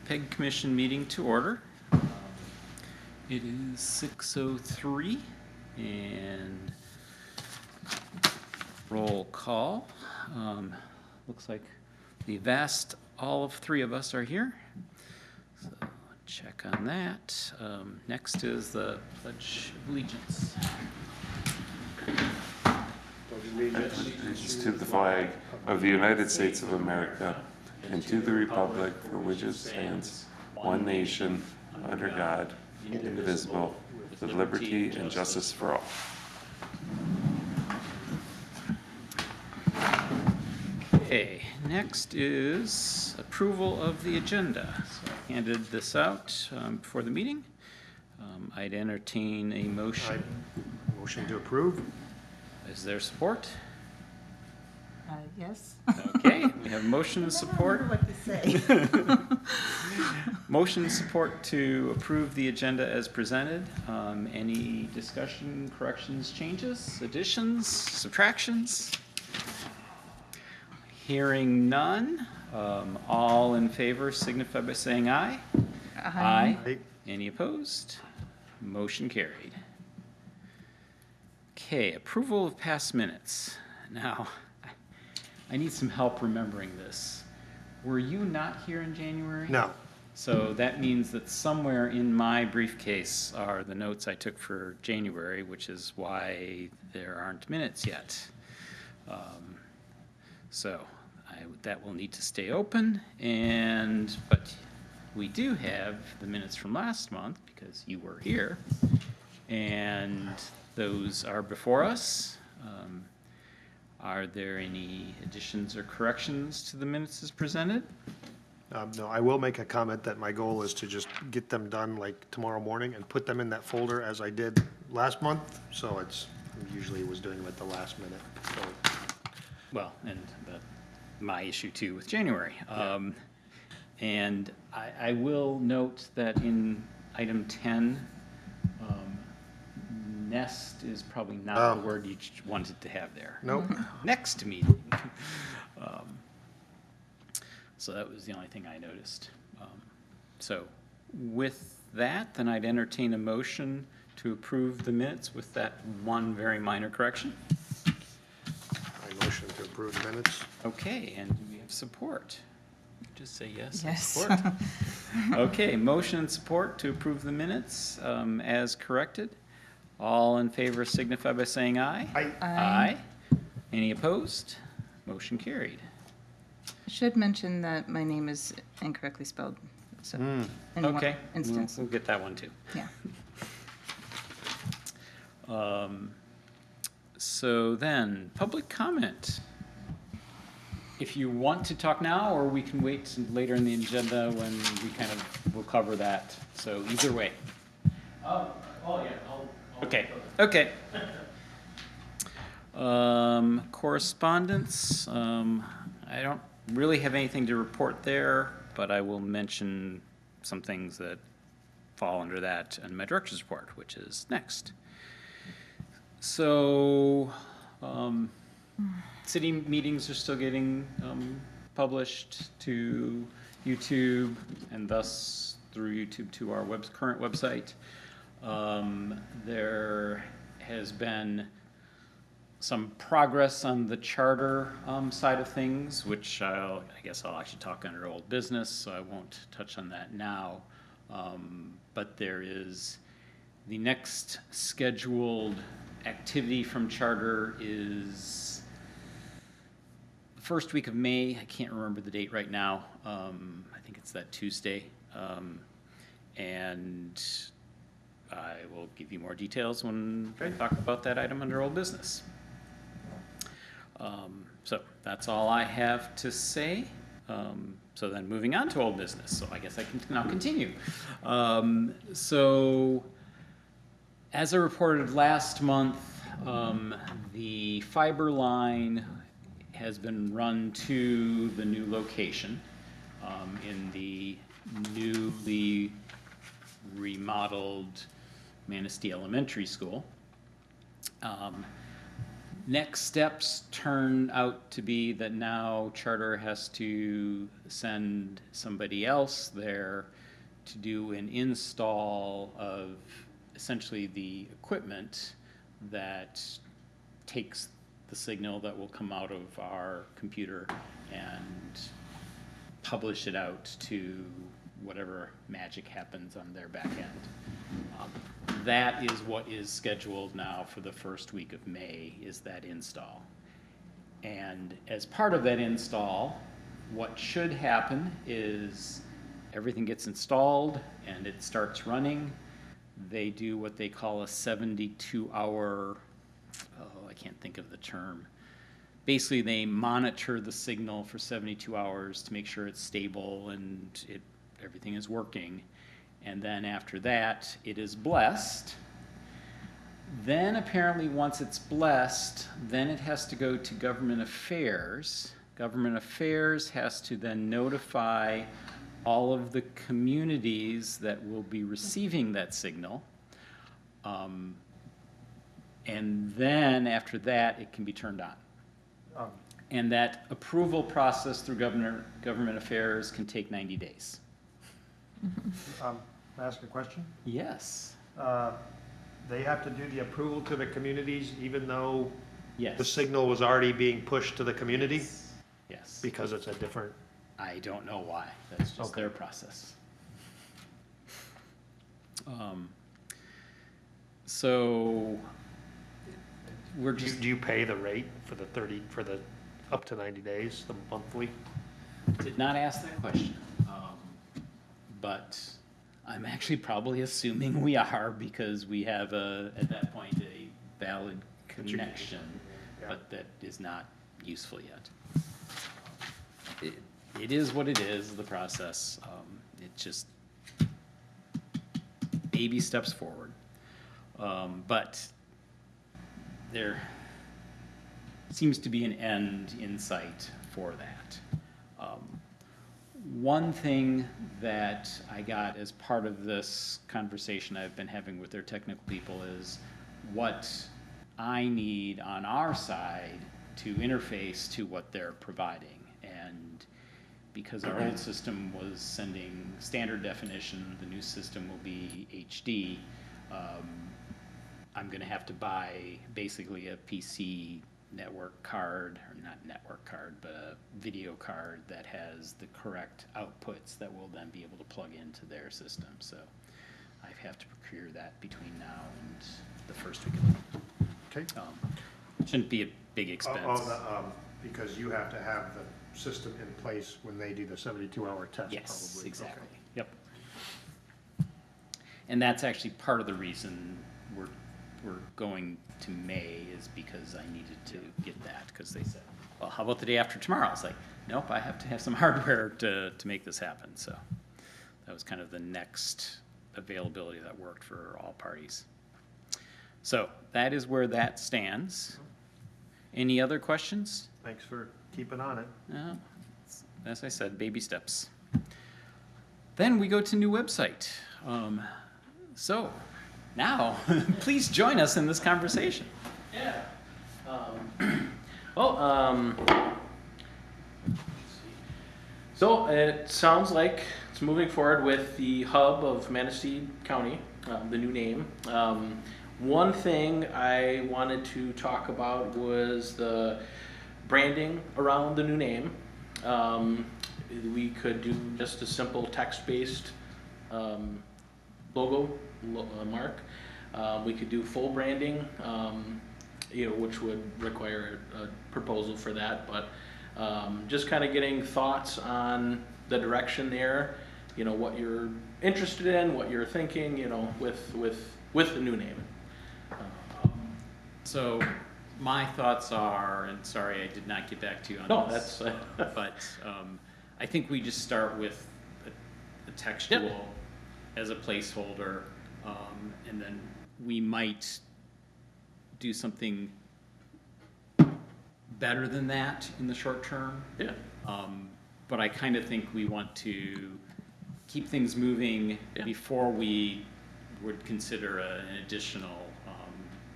PEG Commission meeting to order. It is 6:03 and roll call. Looks like all of three of us are here. So check on that. Next is the Pledge of Allegiance. Allegiance to the flag of the United States of America and to the republic for which it stands, one nation, under God, indivisible, with liberty and justice for all. Okay, next is approval of the agenda. So I handed this out before the meeting. I'd entertain a motion. Motion to approve. Is there support? Yes. Okay, we have motion and I support. don't know what to say. Motion and support to approve the agenda as presented. Any discussion, corrections, changes, additions, subtractions? Hearing none. All in favor signify by saying aye. Aye. Aye. Any opposed? Motion carried. Okay, approval of past minutes. Now, I need some help remembering this. Were you not here in January? No. So that means that somewhere in my briefcase are the notes I took for January, which is why there aren't minutes yet. So that will need to stay open, but we do have the minutes from last month because you were here, and those are before us. Are there any additions or corrections to the minutes as presented? No, I will make a comment that my goal is to just get them done like tomorrow morning and put them in that folder as I did last month. So usually was doing them at the last minute. So. Well, and my issue too with January. And I will note that in item 10, nest is probably not the word you wanted to have there. Nope. Next meeting. So that was the only thing I noticed. So with that, then I'd entertain a motion to approve the minutes with that one very minor correction. I motion to approve the minutes. Okay, and do we have support? Just say yes. Yes. Support. Okay, motion and support to approve the minutes as corrected. All in favor signify by saying aye. Aye. Aye. Any opposed? Motion carried. I should mention that my name is incorrectly spelled. So in one Okay, instance. we'll get that one too. Yeah. So then, public comment. If you want to talk now, or we can wait later in the agenda when we we'll cover that. So either way. Yeah, Okay. Correspondence. I don't really have anything to report there, but I will mention some things that fall under that in my director's report, which is next. So, city meetings are still getting published to YouTube and thus through YouTube to our current website. There has been some progress on the charter side of things, which I guess I'll actually talk under old business, so I won't touch on that now. But there is the next scheduled activity from charter is the first week of May. I can't remember the date right now. I think it's that Tuesday. And I will give you more details when I talk about that item under old business. So that's all I have to say. So then moving on to old business. So I guess I can now continue. So as I reported last month, the fiber line has been run to the new location in the newly remodeled Manistee Elementary School. Next steps turn out to be that now Charter has to send somebody else there to do an install of essentially the equipment that takes the signal that will come out of our computer and publish it out to whatever magic happens on their back end. That is what is scheduled now for the first week of May, is that install. And as part of that install, what should happen is everything gets installed and it starts running. They do what they call a 72-hour, I can't think of the term. Basically, they monitor the signal for 72 hours to make sure it's stable and everything is working. And then after that, it is blessed. Then apparently once it's blessed, then it has to go to Government Affairs. Government Affairs has to then notify all of the communities that will be receiving that signal. And then after that, it can be turned on. And that approval process through Government Affairs can take 90 days. May I ask a question? Yes. They have to do the approval to the communities even though Yes. the signal was already being pushed to the community? Yes. Because it's a different, I don't know why. That's just Okay. their process. So we're just do you pay the rate for the 30, for the up to 90 days, the monthly? did not ask that question, but I'm actually probably assuming we are because we have at that point a valid connection, Yeah. but that is not useful yet. It is what it is, the process. It just baby steps forward. But there seems to be an end in sight for that. One thing that I got as part of this conversation I've been having with their technical people is what I need on our side to interface to what they're providing. And because our old system was sending standard definition, the new system will be HD. I'm going to have to buy basically a PC network card, or not network card, but a video card that has the correct outputs that will then be able to plug into their system. So I have to procure that between now and the first week of May. Okay. Shouldn't be a big expense. Because you have to have the system in place when they do the 72-hour test, Yes, probably. exactly. Okay. Yep. And that's actually part of the reason we're going to May, is because I needed to get that, because they said, well, how about the day after tomorrow? I was like, nope, I have to have some hardware to make this happen. So that was kind of the next availability that worked for all parties. So that is where that stands. Any other questions? Thanks for keeping on it. No, as I said, baby steps. Then we go to new website. So now, please join us in this conversation. Yeah. Well, so it sounds like it's moving forward with the hub of Manistee County, the new name. One thing I wanted to talk about was the branding around the new name. We could do just a simple text-based logo mark. We could do full branding, which would require a proposal for that. But just kind of getting thoughts on the direction there. What you're interested in, what you're thinking. With the new name. So my thoughts are, and sorry I did not get back to you on No, this, that's but I think we just start with a textual as a placeholder, and then we might do something better than that in the short term. Yeah. But I kind of think we want to keep things moving before we would consider an additional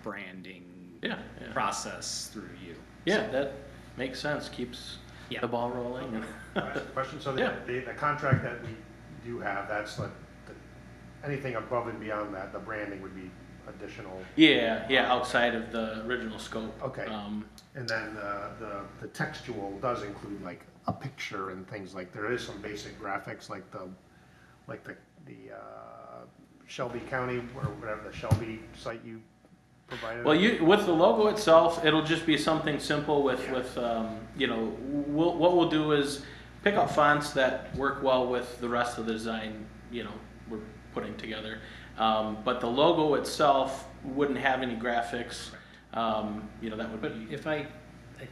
branding Yeah, yeah. process through you. Yeah, that makes sense, keeps Yeah. the ball rolling. Question, so Yeah. the contract that we do have, that's anything above and beyond that, the branding would be additional. Yeah, yeah, outside of the original scope. Okay. And then the textual does include like a picture and things like, there is some basic graphics like the Shelby County or whatever, the Shelby site you provided. Well, with the logo itself, it'll just be something simple with, you know, what we'll do is pick up fonts that work well with the rest of the design, you know, we're putting together. But the logo itself wouldn't have any graphics, you know, that would But be. if I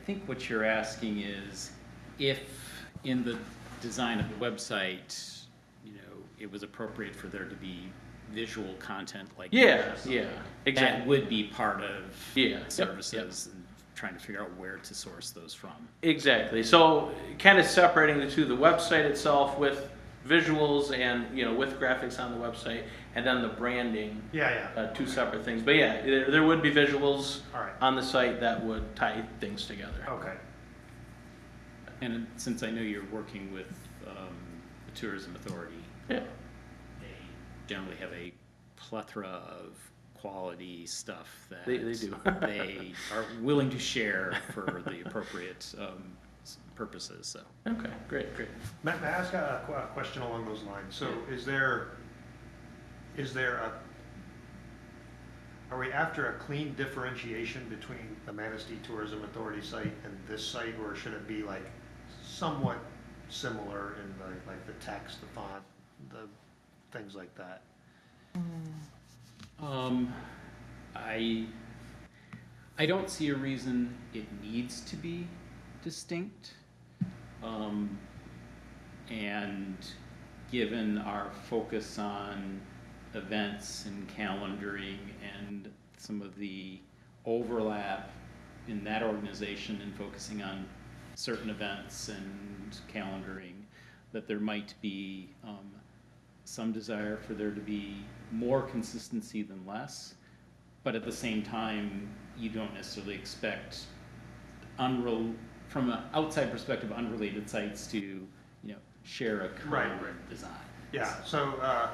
think what you're asking is, if in the design of the website, you know, it was appropriate for there to be visual content like Yeah, this, yeah, that exactly. would be part of Yeah, yep, services and trying to figure out where to source those from. Exactly. So kind of separating the two, the website itself with visuals and, you know, with graphics on the website, and then the branding, Yeah, two separate things. But yeah, there would be visuals All right. on the site that would tie things together. Okay. And since I know you're working with the Tourism Authority, Yeah. they generally have a plethora of quality stuff that They do. they are willing to share for the appropriate purposes. So Okay, great, great. Matt, may I ask a question along those lines? So is there are we after a clean differentiation between the Manistee Tourism Authority site and this site, or should it be like somewhat similar in like the text, the font, the things like that? I don't see a reason it needs to be distinct. And given our focus on events and calendaring and some of the overlap in that organization and focusing on certain events and calendaring, that there might be some desire for there to be more consistency than less. But at the same time, you don't necessarily expect from an outside perspective, unrelated sites to, you know, share a common design. Yeah, so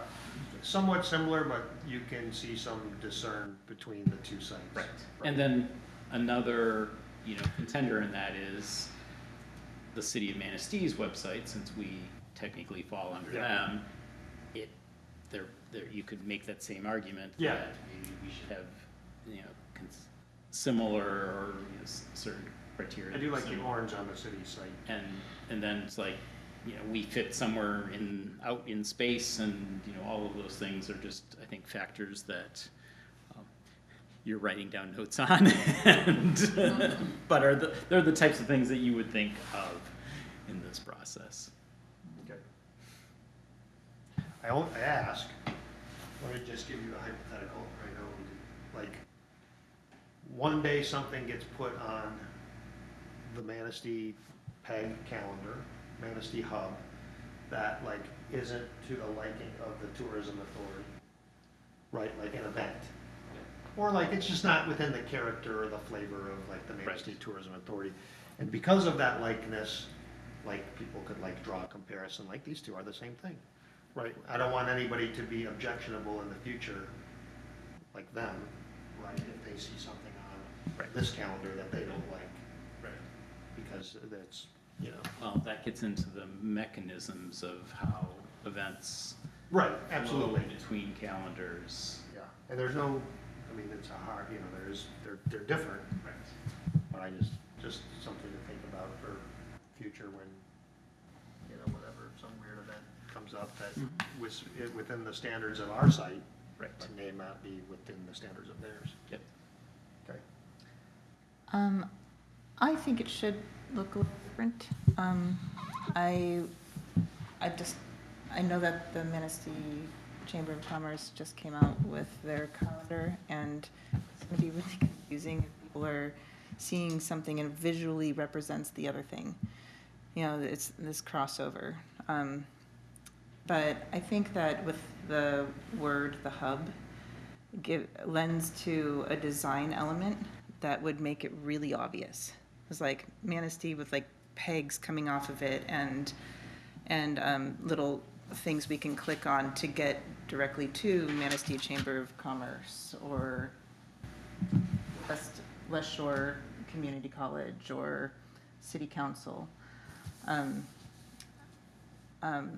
somewhat similar, but you can see some discern between the two sites. Right. And then another, you know, contender in that is the city of Manistee's website, since we technically fall under them. You could make that same argument that maybe we should have, you know, similar or, you know, certain criteria. I do like the orange on the city site. And then it's like, you know, we fit somewhere out in space, and, you know, all of those things are just, I think, factors that you're writing down notes on, but they're the types of things that you would think of in this process. Okay. I ask, let me just give you a hypothetical. I know, like, one day something gets put on the Manistee PEG calendar, Manistee Hub, that like isn't to the liking of the Tourism Authority, right? Like an event, or like it's just not within the character or the flavor of like the Manistee Tourism Authority, and because of that likeness, like people could like draw a comparison, like these two are the same thing, right? I don't want anybody to be objectionable in the future, like them, right? If they see something on this calendar that they don't like, because that's, you know. Well, that gets into the mechanisms of how events Right, absolutely. flow between calendars. Yeah, and there's no, I mean, it's a hard, you know, they're different, but I just something to think about for future when, you know, whatever, some weird event comes up that was within the standards of our site, Right. but may not be within the standards of theirs. Yep. Okay. I think it should look a little different. I know that the Manistee Chamber of Commerce just came out with their calendar, and it's going to be really confusing if people are seeing something and visually represents the other thing. You know, it's this crossover. But I think that with the word, the hub, lends to a design element that would make it really obvious. It was like Manistee with like pegs coming off of it and little things we can click on to get directly to Manistee Chamber of Commerce or West Shore Community College or City Council.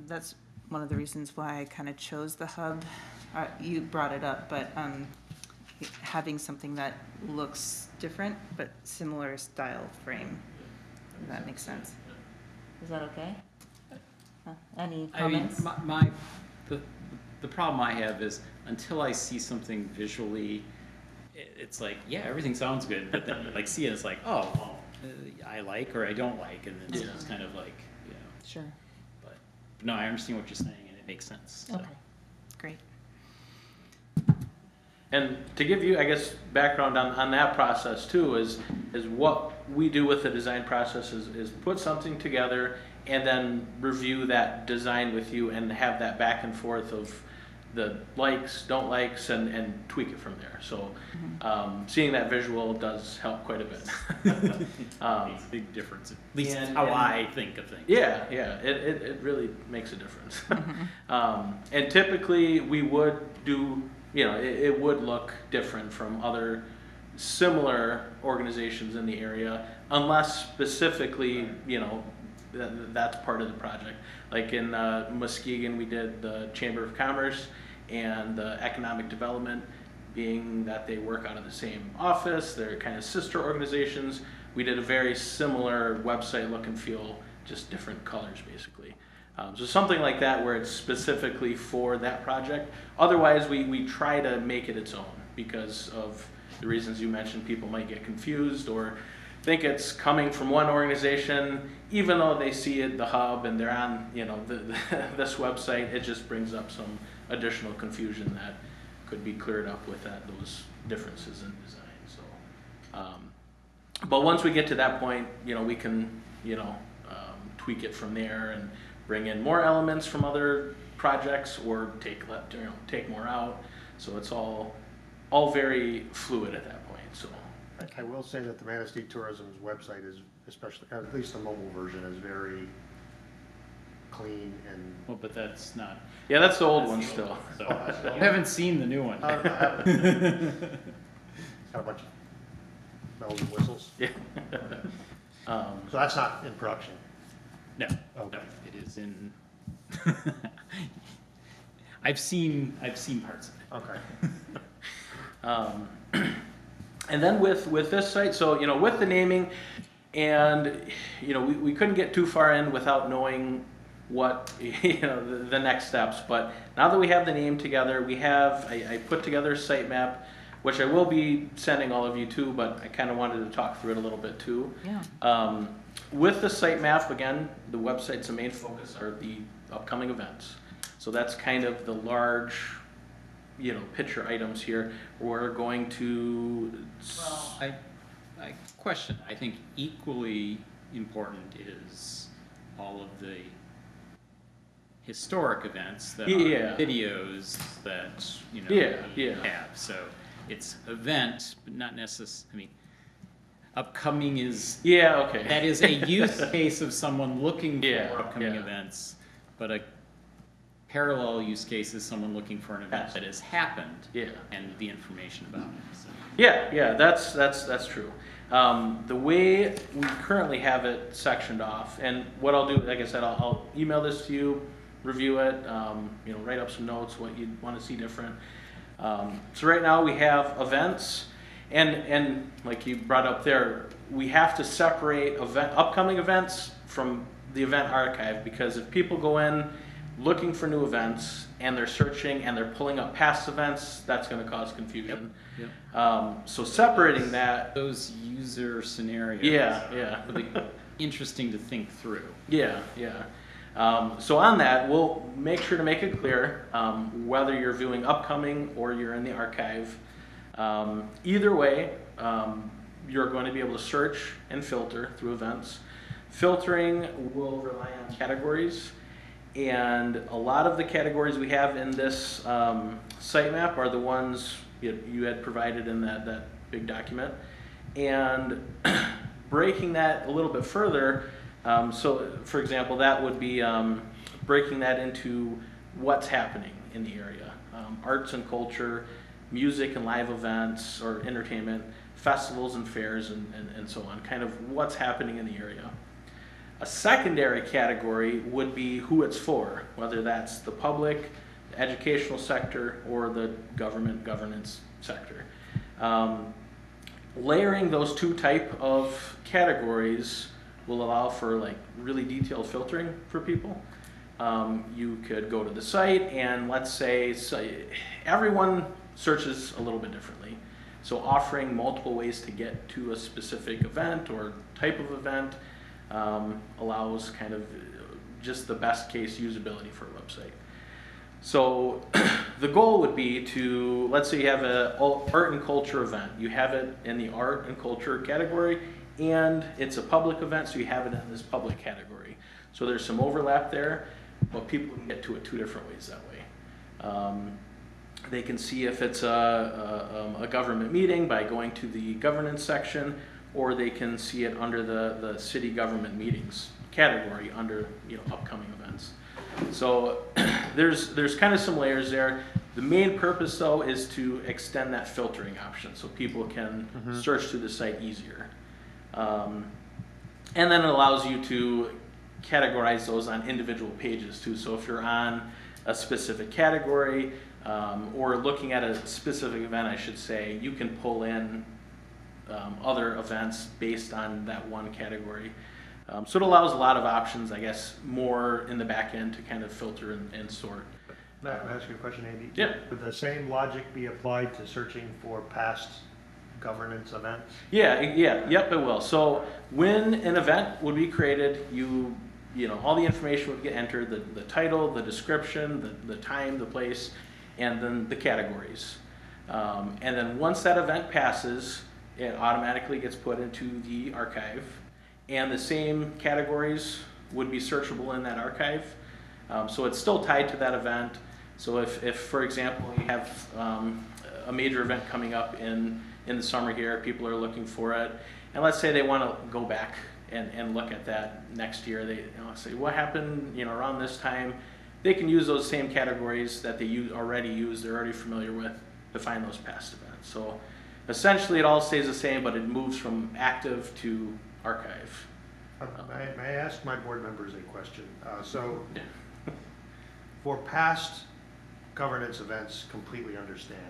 That's one of the reasons why I kind of chose the hub. You brought it up, but having something that looks different but similar style frame. Does that make sense? Is that okay? Any I mean, comments? the problem I have is until I see something visually, it's like, yeah, everything sounds good, but then like see it, it's like, oh, well, I like or I don't like, and then it's kind of like, you know. Sure. But no, I understand what you're saying, and it makes sense. So. Okay, great. And to give you, I guess, background on that process too, is what we do with the design process is put something together and then review that design with you and have that back and forth of the likes, don't likes, and tweak it from there. So seeing that visual does help quite a bit. Makes a big difference, at least how I think of things. Yeah, it really makes a difference. And typically we would do, it would look different from other similar organizations in the area, unless specifically, that's part of the project. Like in Muskegon, we did the Chamber of Commerce and the Economic Development, being that they work out of the same office, they're kind of sister organizations. We did a very similar website look and feel, just different colors basically. So something like that where it's specifically for that project. Otherwise, we try to make it its own because of the reasons you mentioned. People might get confused or think it's coming from one organization, even though they see it, the hub, and they're on, this website. It just brings up some additional confusion that could be cleared up with those differences in design. So, but once we get to that point, we can, tweak it from there and bring in more elements from other projects or take more out. So it's all very fluid at that point. So. I will say that the Manistee Tourism's website is, especially, at least the mobile version, is very clean and. Well, but that's not. Yeah, that's the old one still. So, you haven't seen the new one. I haven't. It's got a bunch of bells and whistles. Yeah. So that's not in production. No, Okay. no, it is in. I've seen parts of it. Okay. And then with this site, so with the naming, and we couldn't get too far in without knowing what the next steps. But now that we have the name together, I put together a site map, which I will be sending all of you to, but I kind of wanted to talk through it a little bit too. Yeah. With the site map, again, the website's the main focus are the upcoming events. So that's kind of the large, picture items here. We're going to. Well, I question. I think equally important is all of the historic events that are videos that we have. So it's event, but not necessarily. I mean, upcoming is okay. That is a use case of someone looking for upcoming yeah. events, but a parallel use case is someone looking for an event that has happened and the information about it. So. Yeah, that's true. The way we currently have it sectioned off, and what I'll do, like I said, I'll email this to you, review it, write up some notes, what you'd want to see different. So right now we have events, and like you brought up there, we have to separate upcoming events from the event archive, because if people go in looking for new events and they're searching and they're pulling up past events, that's going to cause confusion. Yep. So separating those user scenarios yeah. really interesting to think through. Yeah. So on that, we'll make sure to make it clear whether you're viewing upcoming or you're in the archive. Either way, you're going to be able to search and filter through events. Filtering will rely on categories, and a lot of the categories we have in this sitemap are the ones you had provided in that big document. And breaking that a little bit further, so for example, that would be breaking that into what's happening in the area. Arts and culture, music and live events or entertainment, festivals and fairs and so on, kind of what's happening in the area. A secondary category would be who it's for, whether that's the public, the educational sector, or the government governance sector. Layering those two type of categories will allow for like really detailed filtering for people. You could go to the site and let's say everyone searches a little bit differently. So offering multiple ways to get to a specific event or type of event allows kind of just the best case usability for a website. So the goal would be to, let's say you have an art and culture event. You have it in the art and culture category, and it's a public event, so you have it in this public category. So there's some overlap there, but people can get to it two different ways that way. They can see if it's a government meeting by going to the governance section, or they can see it under the city government meetings category under upcoming events. So there's kind of some layers there. The main purpose though is to extend that filtering option so people can search through the site easier. And then it allows you to categorize those on individual pages too. So if you're on a specific category or looking at a specific event, I should say, you can pull in other events based on that one category. So it allows a lot of options, I guess, more in the back end to kind of filter and sort. May I ask you a question, Andy? Yeah. Would the same logic be applied to searching for past governance events? Yep, it will. So when an event would be created, all the information would get entered, the title, the description, the time, the place, and then the categories. And then once that event passes, it automatically gets put into the archive, and the same categories would be searchable in that archive. So it's still tied to that event. So if for example, you have a major event coming up in the summer here, people are looking for it, and let's say they want to go back and look at that next year, they say, what happened around this time? They can use those same categories that they already use, they're already familiar with, to find those past events. So essentially it all stays the same, but it moves from active to archive. May I ask my board members a question? For past governance events, completely understand.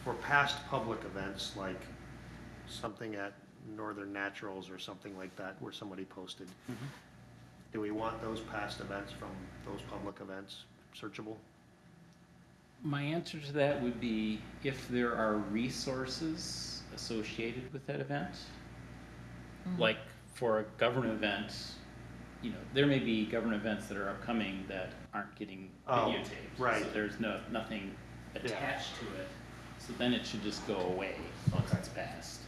For past public events, like something at Northern Naturals or something like that where somebody posted, do we want those past events from those public events searchable? My answer to that would be if there are resources associated with that event. Like for a government event, there may be government events that are upcoming that aren't getting videotaped. Right. So there's nothing attached to it. So then it should just go away once it's passed.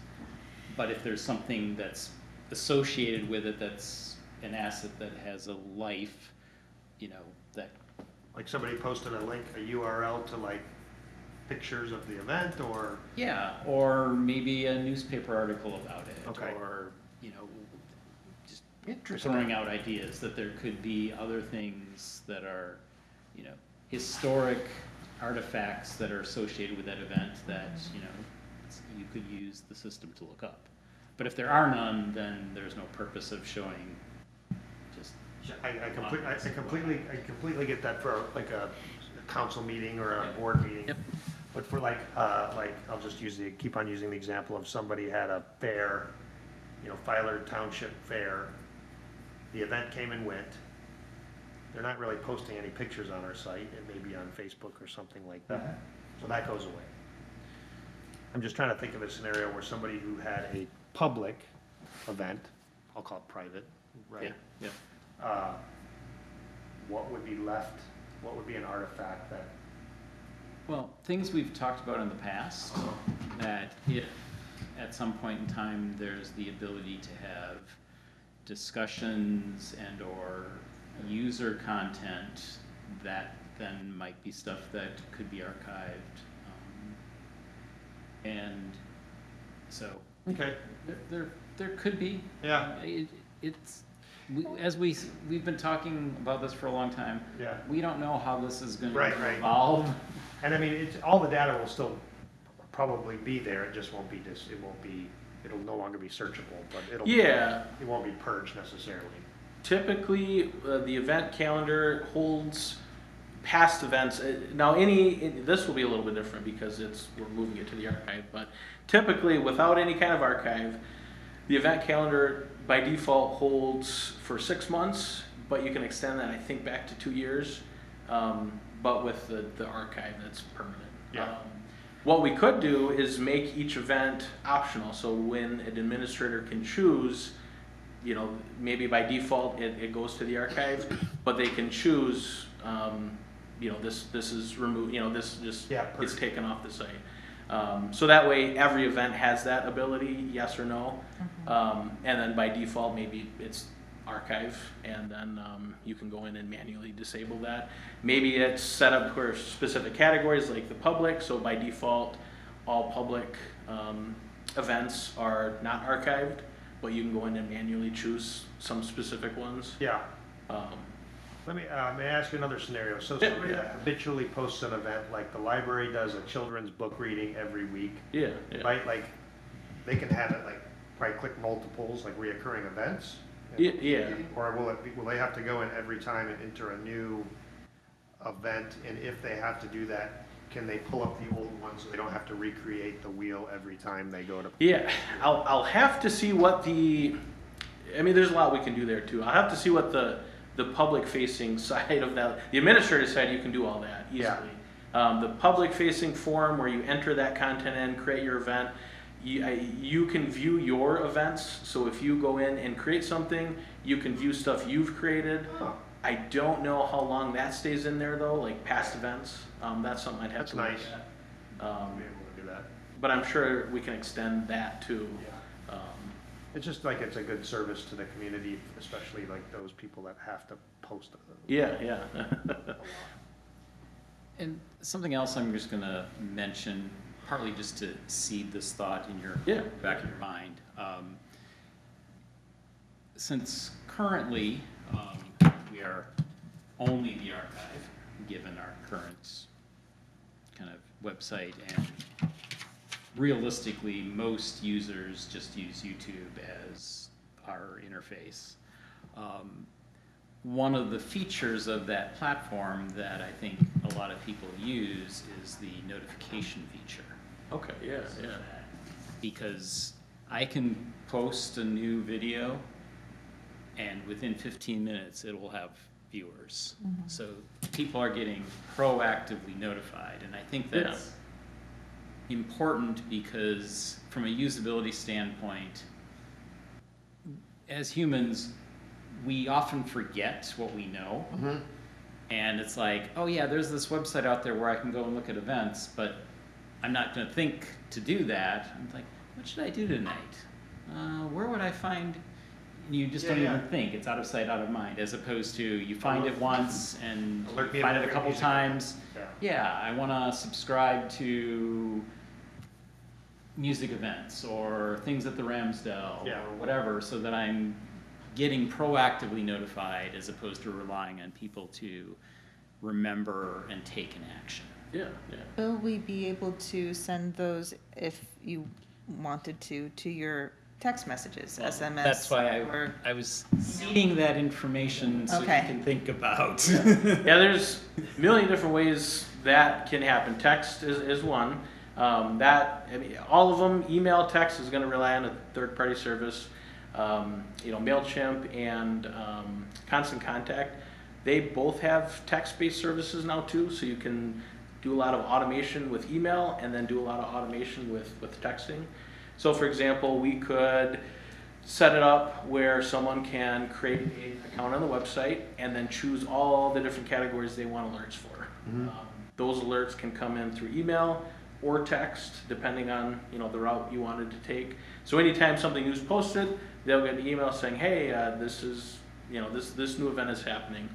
But if there's something that's associated with it, that's an asset that has a life, that. Like somebody posted a link, a URL to like pictures of the event, or? Yeah, or maybe a newspaper article about it. Okay. Or, just Interesting. throwing out ideas that there could be other things that are, historic artifacts that are associated with that event that, you could use the system to look up. But if there are none, then there's no purpose of showing just. I completely get that for like a council meeting or a board meeting. Yep. But for I'll just keep on using the example of somebody had a fair, Filer Township Fair. The event came and went. They're not really posting any pictures on our site. It may be on Facebook or something like that. So that goes away. I'm just trying to think of a scenario where somebody who had a public event, I'll call it private, right? Yeah. What would be left? What would be an artifact that? Well, things we've talked about in the past, that if at some point in time there's the ability to have discussions and or user content, that then might be stuff that could be archived. And so Okay, There could be. yeah, We've been talking about this for a long time. yeah. We don't know how this is going Right, to right. evolve. And I mean, all the data will still probably be there, it just won't be it'll no longer be searchable, but Yeah, it won't be purged necessarily. typically, the event calendar holds past events. Now, this will be a little bit different because we're moving it to the archive, but typically, without any kind of archive, the event calendar by default holds for 6 months, but you can extend that, I think, back to 2 years. But with the archive, that's permanent. Yeah. What we could do is make each event optional, so when an administrator can choose, maybe by default it goes to the archive, but they can choose, this is removed, this just Yeah, gets perfect. taken off the site. So that way every event has that ability, yes or no. And then by default, maybe it's archive, and then you can go in and manually disable that. Maybe it's set up for specific categories like the public, so by default, all public events are not archived, but you can go in and manually choose some specific ones. Yeah. Um, May I ask you another scenario? So Yeah. somebody that habitually posts an event, like the library does a children's book reading every week, yeah, yeah. right? Like, they can have it like, probably click multiples, like reoccurring events? Yeah. Or will they have to go in every time and enter a new event? And if they have to do that, can they pull up the old one so they don't have to recreate the wheel every time they go to? Yeah, I'll have to see what there's a lot we can do there too. I'll have to see what the public facing side of that, the administrative side, you can do all that easily. Yeah. The public facing forum where you enter that content in, create your event, you can view your events. So if you go in and create something, you can view stuff you've created. Oh, I don't know how long that stays in there though, like past events. That's something I'd have That's to look nice. at. I'll be able to do that. But I'm sure we can extend that too. Yeah. It's just like it's a good service to the community, especially like those people that have to post it. Yeah. And something else I'm just gonna mention, partly just to seed this thought in your Yeah. back of your mind. Since currently, we are only the archive, given our current kind of website, and realistically, most users just use YouTube as our interface. One of the features of that platform that I think a lot of people use is the notification feature. Okay, yeah. Because I can post a new video and within 15 minutes it will have viewers. So people are getting proactively notified, and I think that's important because from a usability standpoint, as humans, we often forget what we know. And it's like, oh yeah, there's this website out there where I can go and look at events, but I'm not going to think to do that. I'm like, what should I do tonight? Where would I find? You just don't even think. It's out of sight, out of mind, as opposed to you find it once and Alert me you find if it a couple music times. event. Yeah, I want to subscribe to music events or things at the Ramsdale Yeah. or whatever, so that I'm getting proactively notified as opposed to relying on people to remember and take an action. Yeah. Will we be able to send those, if you wanted to your text messages, SMS? That's why or- I was seeding that information so Okay. you can think about. Yeah, there's a million different ways that can happen. Text is one. All of them, email, text is going to rely on a third-party service. MailChimp and Constant Contact, they both have text-based services now too, so you can do a lot of automation with email and then do a lot of automation with texting. So for example, we could set it up where someone can create an account on the website and then choose all the different categories they want alerts for. Those alerts can come in through email or text, depending on the route you wanted to take. So anytime something new is posted, they'll get an email saying, "Hey, this is this new event is happening."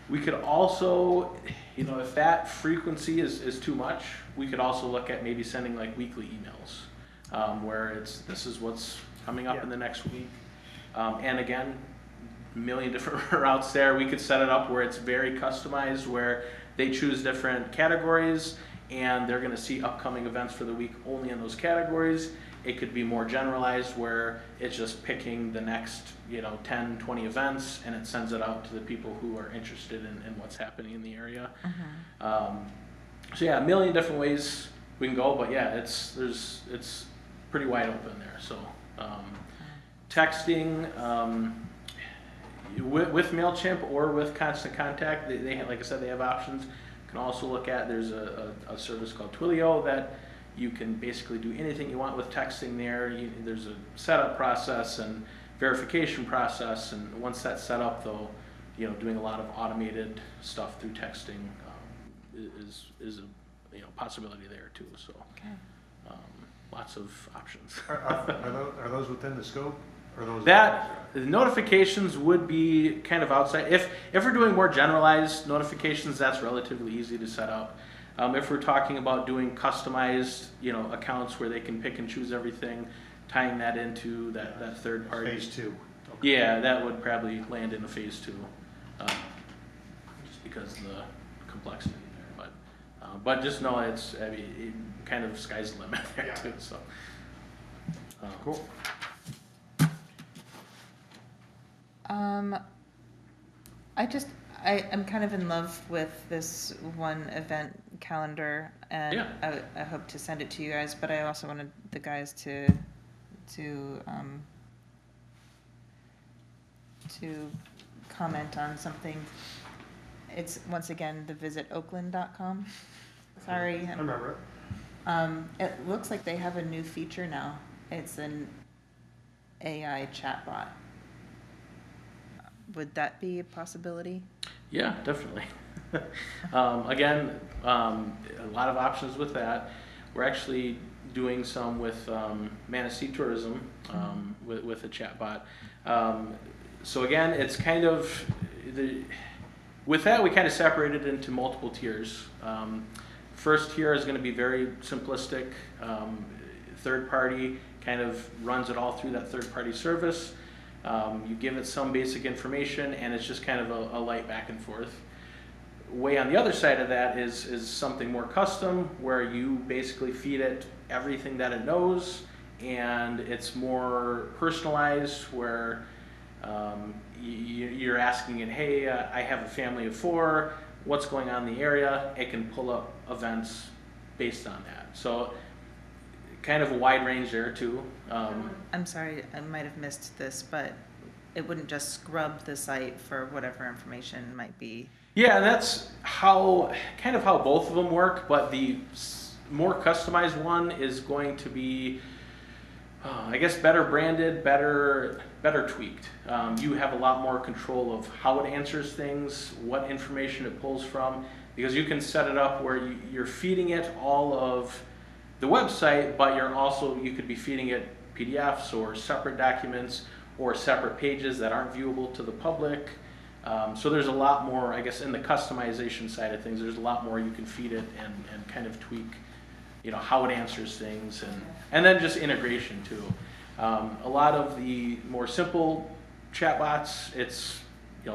We could also, if that frequency is too much, we could also look at maybe sending like weekly emails. where this is what's coming up in the next week. And again, a million different routes there. We could set it up where it's very customized, where they choose different categories and they're gonna see upcoming events for the week only in those categories. It could be more generalized where it's just picking the next, 10, 20 events, and it sends it out to the people who are interested in what's happening in the area. So yeah, a million different ways we can go, but yeah, it's pretty wide open there. So texting with MailChimp or with Constant Contact, they have, like I said, they have options. You can also look at, there's a service called Twilio that you can basically do anything you want with texting there. There's a setup process and verification process, and once that's set up though, doing a lot of automated stuff through texting is a possibility there too. So lots of options. Are those within the scope? Or those The notifications would be kind of outside. If we're doing more generalized notifications, that's relatively easy to set up. If we're talking about doing customized, accounts where they can pick and choose everything, tying that into that third party. Phase 2. Okay. Yeah, that would probably land in a phase 2, just because of the complexity there. But just know it kind of sky's the limit there too. So Cool. I'm kind of in love with this one event calendar, and I hope to send it to you guys, but I also wanted the guys to comment on something. It's once again the visitoakland.com. Sorry. I remember it. It looks like they have a new feature now. It's an AI chatbot. Would that be a possibility? yeah, definitely. Again, a lot of options with that. We're actually doing some with Manistee Tourism with a chatbot. So again, it's kind of with that we kind of separated into multiple tiers. First tier is going to be very simplistic. Third party kind of runs it all through that third party service. You give it some basic information and it's just kind of a light back and forth. Way on the other side of that is something more custom where you basically feed it everything that it knows, and it's more personalized where you're asking it, hey, I have a family of 4, what's going on in the area? It can pull up events based on that. So kind of a wide range there too. I'm sorry, I might have missed this, but it wouldn't just scrub the site for whatever information might be. Yeah, and that's kind of how both of them work, but the more customized one is going to be, I guess, better branded, better tweaked. You have a lot more control of how it answers things, what information it pulls from, because you can set it up where you're feeding it all of the website, but you could be feeding it PDFs or separate documents or separate pages that aren't viewable to the public. So there's a lot more, I guess, in the customization side of things, there's a lot more you can feed it and kind of tweak, how it answers things, and then just integration too. A lot of the more simple chatbots, it's,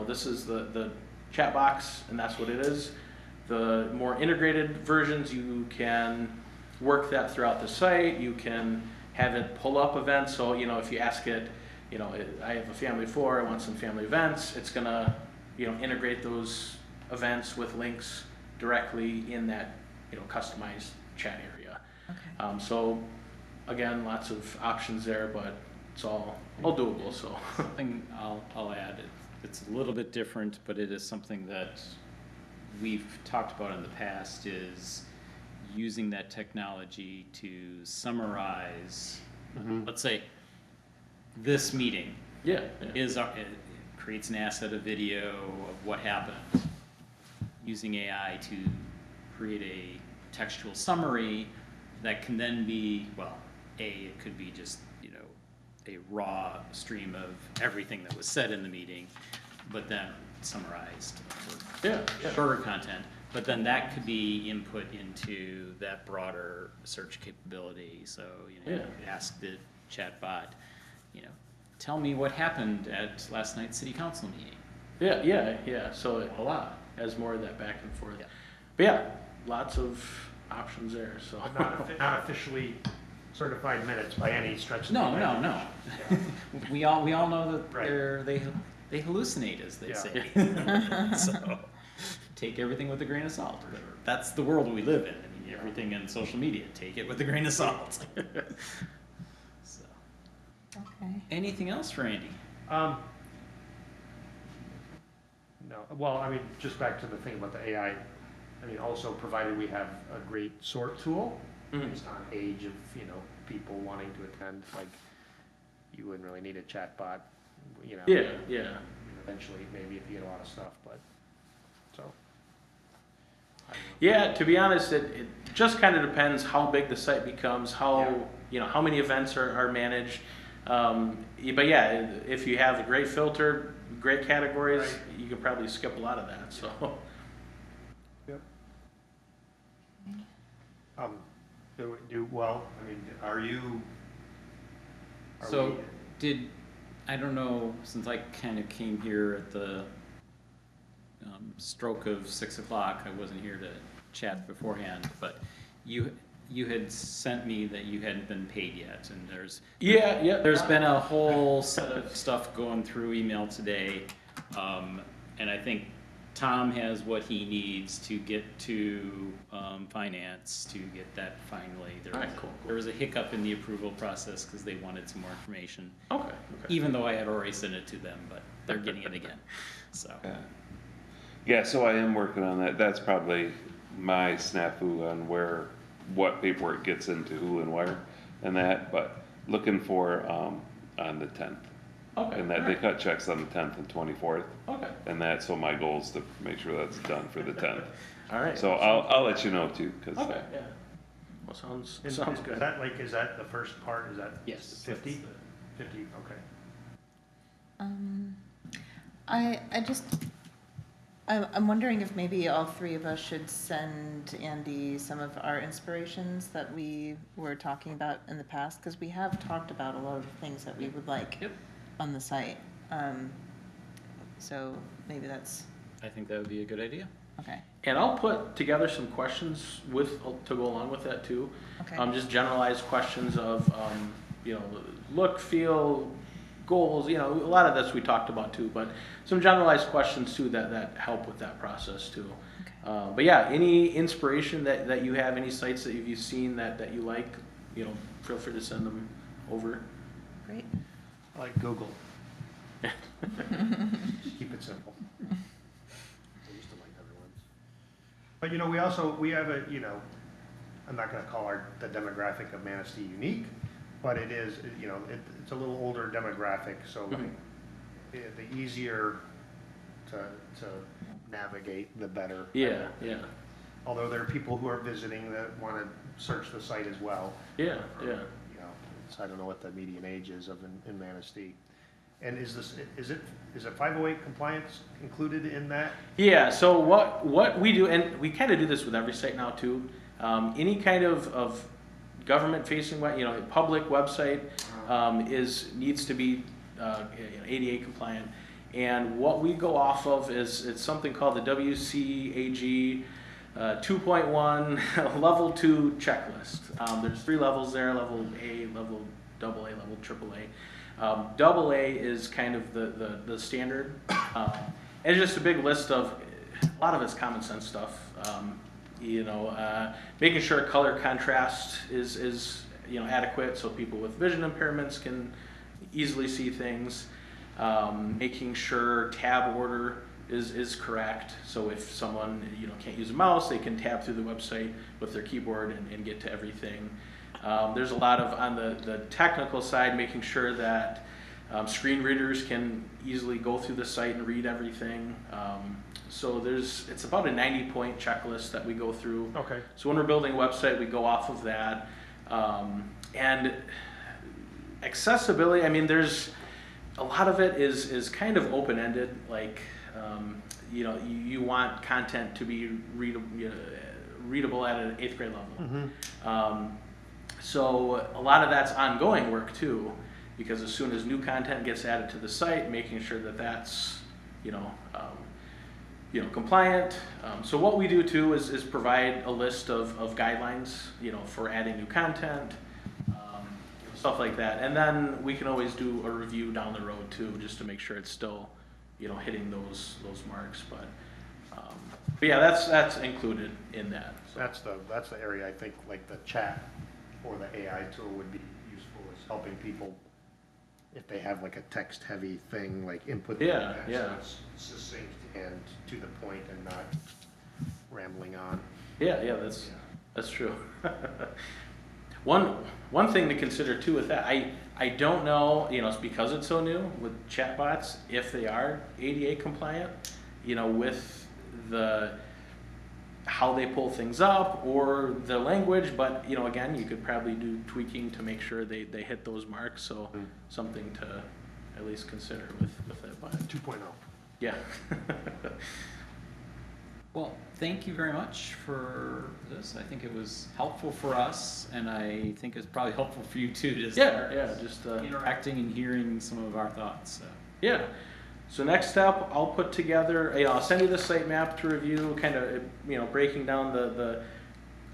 this is the chat box and that's what it is. The more integrated versions, you can work that throughout the site. You can have it pull up events. So, if you ask it, I have a family of 4, I want some family events, it's gonna, integrate those events with links directly in that, customized chat area. Okay. So again, lots of options there, but it's all doable, so. Something I'll add, it's a little bit different, but it is something that we've talked about in the past, is using that technology to summarize, let's say, this meeting Yeah. it creates an asset, a video of what happened, using AI to create a textual summary that can then be, it could be just, a raw stream of everything that was said in the meeting, but then summarized for shorter content. But then that could be input into that broader search capability. So, you know, Yeah. ask the chatbot, you know, tell me what happened at last night's city council meeting. Yeah, so a lot, has more of that back and forth. Yeah. But yeah, lots of options there, so. But not officially certified minutes by any stretch of the No, imagination. we all know that Right. they hallucinate, as they Yeah. say. So take everything with a grain of salt. But that's the world we live in. I mean, everything in social media, take it with a grain of salt. So, Okay. anything else for Andy? No, well, I mean, just back to the thing about the AI, I mean, also provided we have a great sort tool, Mhm. based on age of, you know, people wanting to attend, like, you wouldn't really need a chatbot, you know. Yeah. Eventually, maybe if you get a lot of stuff, but, so. I don't know. Yeah, to be honest, it just kind of depends how big the site becomes, how, you know, how many events are managed. But yeah, if you have a great filter, great categories, Right. you can probably skip a lot of that, so. Yep. Well, I mean, are you? So I don't know, since I kind of came here at the stroke of 6 o'clock, I wasn't here to chat beforehand, but you had sent me that you hadn't been paid yet, and Yeah. there's been a whole set of stuff going through email today, and I think Tom has what he needs to get to finance to get that finally. Alright, cool. There was a hiccup in the approval process because they wanted some more information, Okay. even though I had already sent it to them, but they're getting it again, so. Yeah, so I am working on that. That's probably my snafu on what paperwork gets into who and where and that, but looking for, on the 10th. Okay. And that they cut checks on the 10th and 24th. Okay. And that, so my goal is to make sure that's done for the 10th. All right. So I'll let you know too, cause. Okay, yeah. Well, sounds Is good. is that the first part, is that? Yes. 50? 50, okay. I'm wondering if maybe all three of us should send Andy some of our inspirations that we were talking about in the past, because we have talked about a lot of the things that we would like Yep. on the site. So maybe that's, I think that would be a good idea. okay, And I'll put together some questions to go along with that too. okay. Just generalized questions of, you know, look, feel, goals, you know, a lot of this we talked about too, but some generalized questions too that help with that process too. Okay. But yeah, any inspiration that you have, any sites that you've seen that you like, you know, feel free to send them over. Great. I like Google. Just keep it simple. I used to like other ones. But, you know, we have a, you know, I'm not gonna call the demographic of Manistee unique, but it is, you know, it's a little older demographic, so like, the easier to navigate, the better. Yeah. Although there are people who are visiting that wanna search the site as well. Yeah. You know, I don't know what the median age is in Manistee. And is it 508 compliance included in that? Yeah, so what we do, and we kind of do this with every site now too, any kind of government-facing, you know, public website needs to be ADA compliant. And what we go off of it's something called the WCAG 2.1 level 2 checklist. There's 3 levels there: level A, level AA, level AAA. Double A is kind of the standard. And it's just a big list of, a lot of it's common sense stuff. You know, making sure color contrast is you know, adequate so people with vision impairments can easily see things. Making sure tab order is correct, so if someone, you know, can't use a mouse, they can tab through the website with their keyboard and get to everything. There's a lot of, on the technical side, making sure that screen readers can easily go through the site and read everything. So it's about a 90-point checklist that we go through. Okay. So when we're building a website, we go off of that. And accessibility, I mean, there's a lot of it is kind of open-ended. Like, you want content to be readable at an 8th grade level. So a lot of that's ongoing work too, because as soon as new content gets added to the site, making sure that that's, compliant. So what we do too is provide a list of guidelines, for adding new content, stuff like that. And then we can always do a review down the road too, just to make sure it's still, hitting those marks. But yeah, that's included in that. So. That's the area I think like the chat or the AI tool would be useful, is helping people if they have like a text heavy thing, like input. Yeah, so yeah. it's succinct and to the point and not rambling on. Yeah, that's true. One thing to consider too with that, I don't know, it's because it's so new with chatbots, if they are ADA compliant, with how they pull things up or the language, but again, you could probably do tweaking to make sure they hit those marks. So something to at least consider with that bot. 2.0. Yeah. Well, thank you very much for this. I think it was helpful for us, and I think it's probably helpful for you too to start just interacting and hearing some of our thoughts. So. Yeah. So next step, I'll put together, I'll send you the site map to review, kind of, breaking down the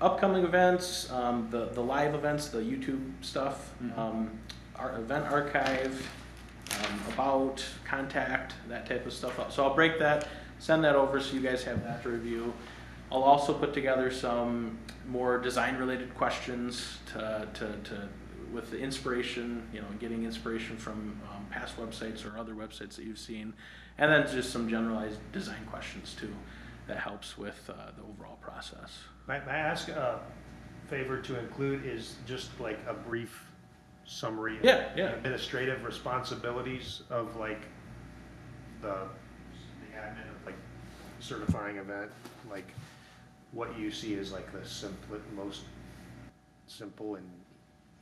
upcoming events, the live events, the YouTube stuff, our event archive, about, contact, that type of stuff up. So I'll break that, send that over so you guys have that to review. I'll also put together some more design-related questions with the inspiration, getting inspiration from past websites or other websites that you've seen, and then just some generalized design questions too, that helps with the overall process. May I ask a favor to include is just like a brief summary of Yeah. administrative responsibilities of like the admin of like certifying event, like what you see as like the most simple and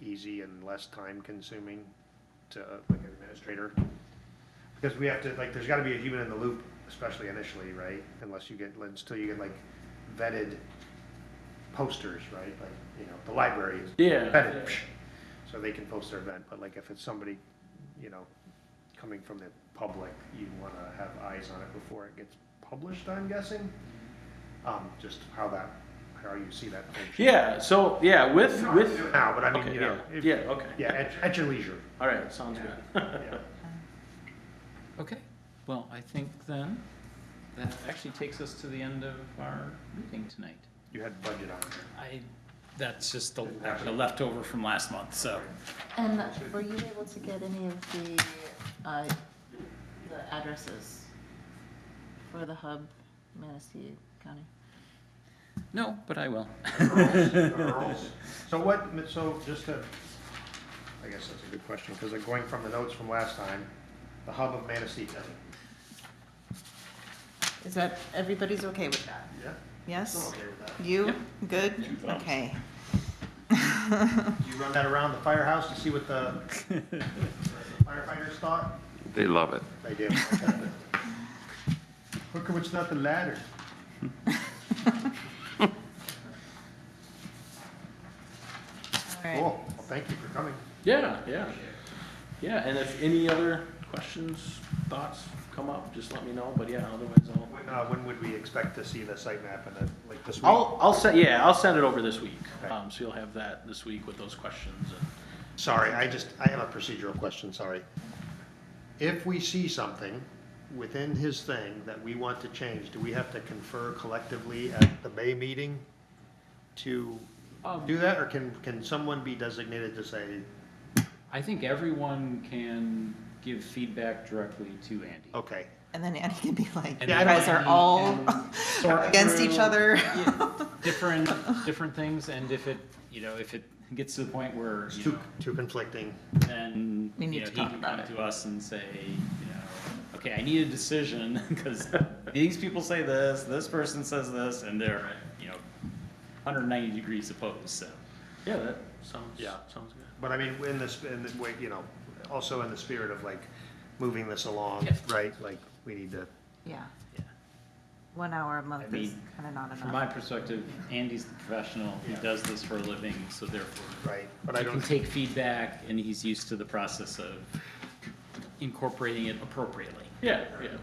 easy and less time consuming to like an administrator, because we have to like there's got to be a human in the loop, especially initially, right? Until you get like vetted posters, right? Like the library is vetted, so they can post their event. But like if it's somebody coming from the public, you want to have eyes on it before it gets published, I'm guessing. Just how you see that function. Yeah. So yeah, with now, but I mean, okay. at your leisure. All right, sounds good. Yeah. Okay. Well, I think then that actually takes us to the end of our meeting tonight. You had budget on there. That's just the leftover from last month. So. And were you able to get any of the addresses for the hub, Manistee County? No, but I will. So just to, I guess that's a good question, because going from the notes from last time, the hub of Manistee County. Is that, everybody's okay with that? Yeah. Yes? I'm okay with that. You? Yep. Good? Okay. You run that around the firehouse to see what the firefighters thought? They love it. They do. Look at what's not the ladder. All right. Cool. Well, thank you for coming. Yeah. And if any other questions, thoughts come up, just let me know. But yeah, otherwise When would we expect to see the site map and like this week? I'll send it over this week. Okay. So you'll have that this week with those questions. Sorry, I have a procedural question, sorry. If we see something within his thing that we want to change, do we have to confer collectively at the May meeting to do that, or can someone be designated to say, I think everyone can give feedback directly to Andy. okay, And then Andy can be like, And you then guys are Andy all can sort against each through, other. different things, and if it gets to the point where it's too conflicting? then We need to he talk can about come it. to us and say, okay, I need a decision because these people say this person says this, and they're 190 degrees opposed. So Yeah, that sounds good. But I mean, also in the spirit of like moving this along, Yeah. right? Like we need to Yeah, Yeah. 1 hour a month I is mean, kind of not From my enough. perspective, Andy's the professional, he Yeah. does this for a living, so therefore Right, but I he can don't, take feedback, and he's used to the process of incorporating it appropriately. Yeah, yeah.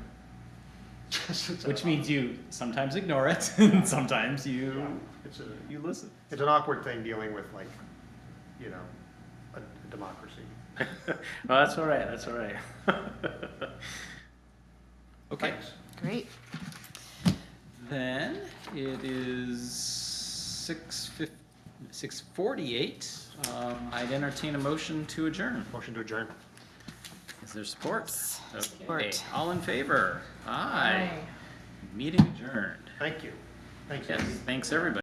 Which means you sometimes ignore it, and sometimes Yeah, you it's a, listen. it's an awkward thing dealing with like, you know, a democracy. Well, that's all right, that's all right. Okay, Thanks. Great. then it is 6:48. I'd entertain a motion to adjourn. Motion to adjourn. Is there support? Okay, Support. all in favor? Aye. Aye. Meeting adjourned. Thank you. Thanks, Yes, Andy. thanks, everybody.